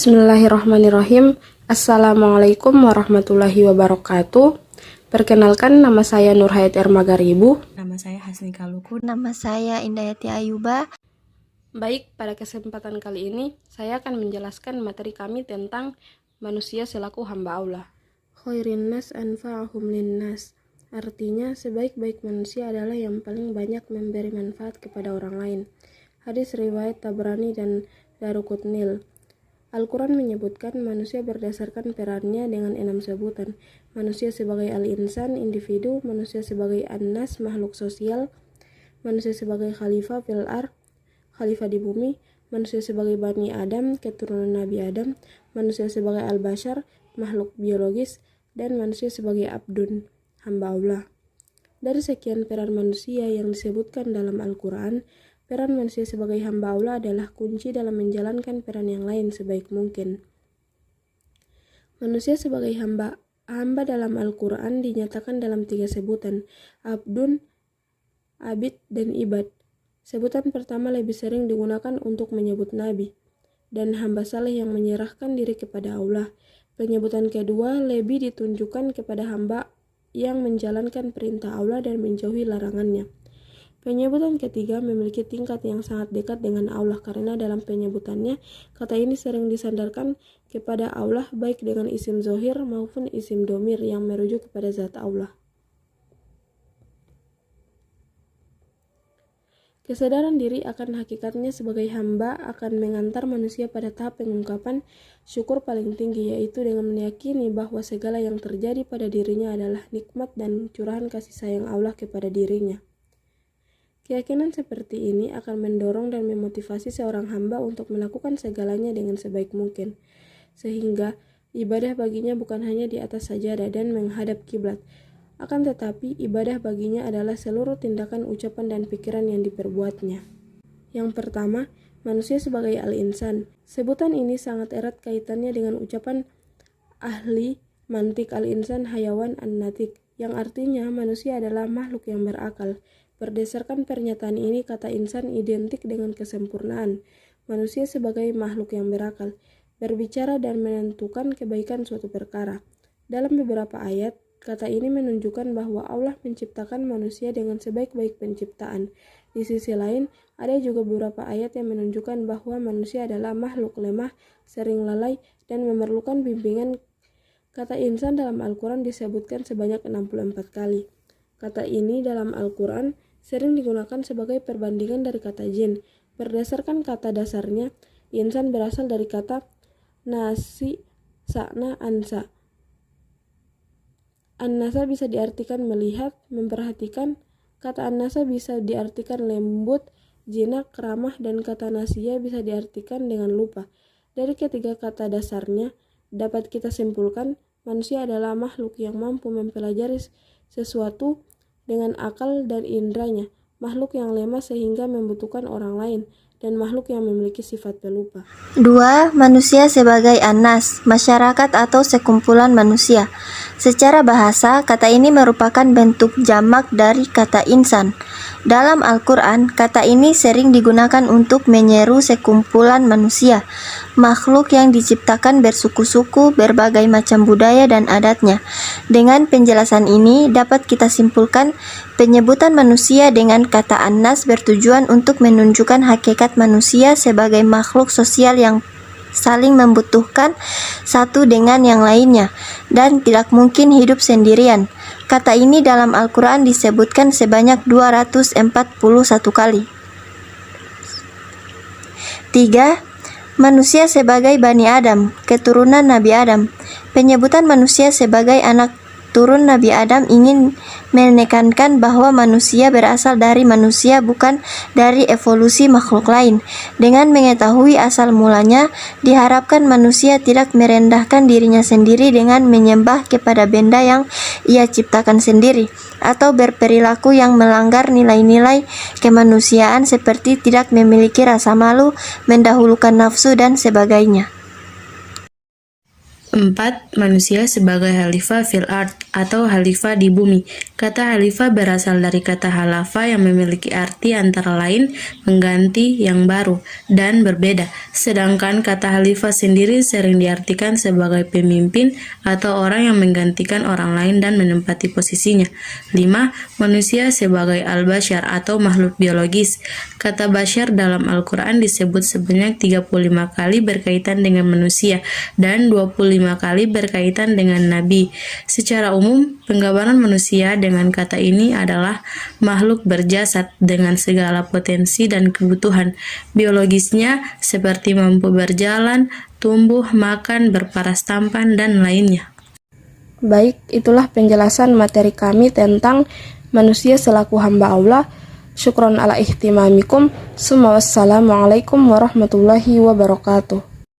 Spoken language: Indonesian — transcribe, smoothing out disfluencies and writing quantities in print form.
Bismillahirrahmanirrahim. Assalamualaikum warahmatullahi wabarakatuh. Perkenalkan, nama saya Nurhayat Ermagaribu. Nama saya Hasni Kaluku. Nama saya Indayati Ayuba. Baik, pada kesempatan kali ini saya akan menjelaskan materi kami tentang manusia selaku hamba Allah. Khairin nas anfa'ahum linnas. Artinya, sebaik-baik manusia adalah yang paling banyak memberi manfaat kepada orang lain. Hadis riwayat Tabrani dan Daruqutnil. Al-Quran menyebutkan manusia berdasarkan perannya dengan 6 sebutan. Manusia sebagai al-insan, individu, manusia sebagai an-nas, makhluk sosial, manusia sebagai khalifah fil ardh, khalifah di bumi, manusia sebagai Bani Adam, keturunan Nabi Adam, manusia sebagai al-bashar, makhluk biologis, dan manusia sebagai abdun, hamba Allah. Dari sekian peran manusia yang disebutkan dalam Al-Quran, peran manusia sebagai hamba Allah adalah kunci dalam menjalankan peran yang lain sebaik mungkin. Manusia sebagai hamba dalam Al-Quran dinyatakan dalam 3 sebutan, abdun, abid, dan ibad. Sebutan pertama lebih sering digunakan untuk menyebut Nabi dan hamba saleh yang menyerahkan diri kepada Allah. Penyebutan kedua lebih ditunjukkan kepada hamba yang menjalankan perintah Allah dan menjauhi larangannya. Penyebutan ketiga memiliki tingkat yang sangat dekat dengan Allah karena dalam penyebutannya, kata ini sering disandarkan kepada Allah baik dengan isim zohir maupun isim domir yang merujuk kepada zat Allah. Kesadaran diri akan hakikatnya sebagai hamba akan mengantar manusia pada tahap pengungkapan syukur paling tinggi, yaitu dengan meyakini bahwa segala yang terjadi pada dirinya adalah nikmat dan curahan kasih sayang Allah kepada dirinya. Keyakinan seperti ini akan mendorong dan memotivasi seorang hamba untuk melakukan segalanya dengan sebaik mungkin, sehingga ibadah baginya bukan hanya di atas sajadah dan menghadap kiblat, akan tetapi ibadah baginya adalah seluruh tindakan, ucapan, dan pikiran yang diperbuatnya. Yang pertama, manusia sebagai al-insan. Sebutan ini sangat erat kaitannya dengan ucapan ahli mantik al-insan hayawan an-natik, yang artinya manusia adalah makhluk yang berakal. Berdasarkan pernyataan ini, kata insan identik dengan kesempurnaan. Manusia sebagai makhluk yang berakal, berbicara dan menentukan kebaikan suatu perkara. Dalam beberapa ayat, kata ini menunjukkan bahwa Allah menciptakan manusia dengan sebaik-baik penciptaan. Di sisi lain, ada juga beberapa ayat yang menunjukkan bahwa manusia adalah makhluk lemah, sering lalai, dan memerlukan bimbingan. Kata insan dalam Al-Quran disebutkan sebanyak 64 kali. Kata ini dalam Al-Quran sering digunakan sebagai perbandingan dari kata jin. Berdasarkan kata dasarnya, insan berasal dari kata nasi, sakna, ansa. An-nasa bisa diartikan melihat, memperhatikan. Kata an-nasa bisa diartikan lembut, jinak, ramah, dan kata nasia bisa diartikan dengan lupa. Dari ketiga kata dasarnya, dapat kita simpulkan manusia adalah makhluk yang mampu mempelajari sesuatu dengan akal dan indranya, makhluk yang lemah sehingga membutuhkan orang lain, dan makhluk yang memiliki sifat pelupa. 2. Manusia sebagai an-nas, masyarakat atau sekumpulan manusia. Secara bahasa, kata ini merupakan bentuk jamak dari kata insan. Dalam Al-Quran, kata ini sering digunakan untuk menyeru sekumpulan manusia, makhluk yang diciptakan bersuku-suku, berbagai macam budaya dan adatnya. Dengan penjelasan ini, dapat kita simpulkan penyebutan manusia dengan kata an-nas bertujuan untuk menunjukkan hakikat manusia sebagai makhluk sosial yang saling membutuhkan satu dengan yang lainnya dan tidak mungkin hidup sendirian. Kata ini dalam Al-Quran disebutkan sebanyak 241 kali. 3. Manusia sebagai Bani Adam, keturunan Nabi Adam. Penyebutan manusia sebagai anak turun Nabi Adam ingin menekankan bahwa manusia berasal dari manusia, bukan dari evolusi makhluk lain. Dengan mengetahui asal mulanya, diharapkan manusia tidak merendahkan dirinya sendiri dengan menyembah kepada benda yang ia ciptakan sendiri, atau berperilaku yang melanggar nilai-nilai kemanusiaan seperti tidak memiliki rasa malu, mendahulukan nafsu, dan sebagainya. 4. Manusia sebagai khalifah fil ardh. atau khalifah di bumi. Kata khalifah berasal dari kata halafa yang memiliki arti antara lain mengganti, yang baru, dan berbeda. Sedangkan kata khalifah sendiri sering diartikan sebagai pemimpin atau orang yang menggantikan orang lain dan menempati posisinya. 5. Manusia sebagai al-bashar atau makhluk biologis. Kata bashar dalam Al-Quran disebut sebanyak 35 kali berkaitan dengan manusia dan 25 kali berkaitan dengan nabi. Secara umum, penggambaran manusia dengan kata ini adalah makhluk berjasad dengan segala potensi dan kebutuhan biologisnya seperti mampu berjalan, tumbuh, makan, berparas tampan, dan lainnya. Baik, itulah penjelasan materi kami tentang manusia selaku hamba Allah. Syukron ala ihtimamikum. Wassalamualaikum warahmatullahi wabarakatuh.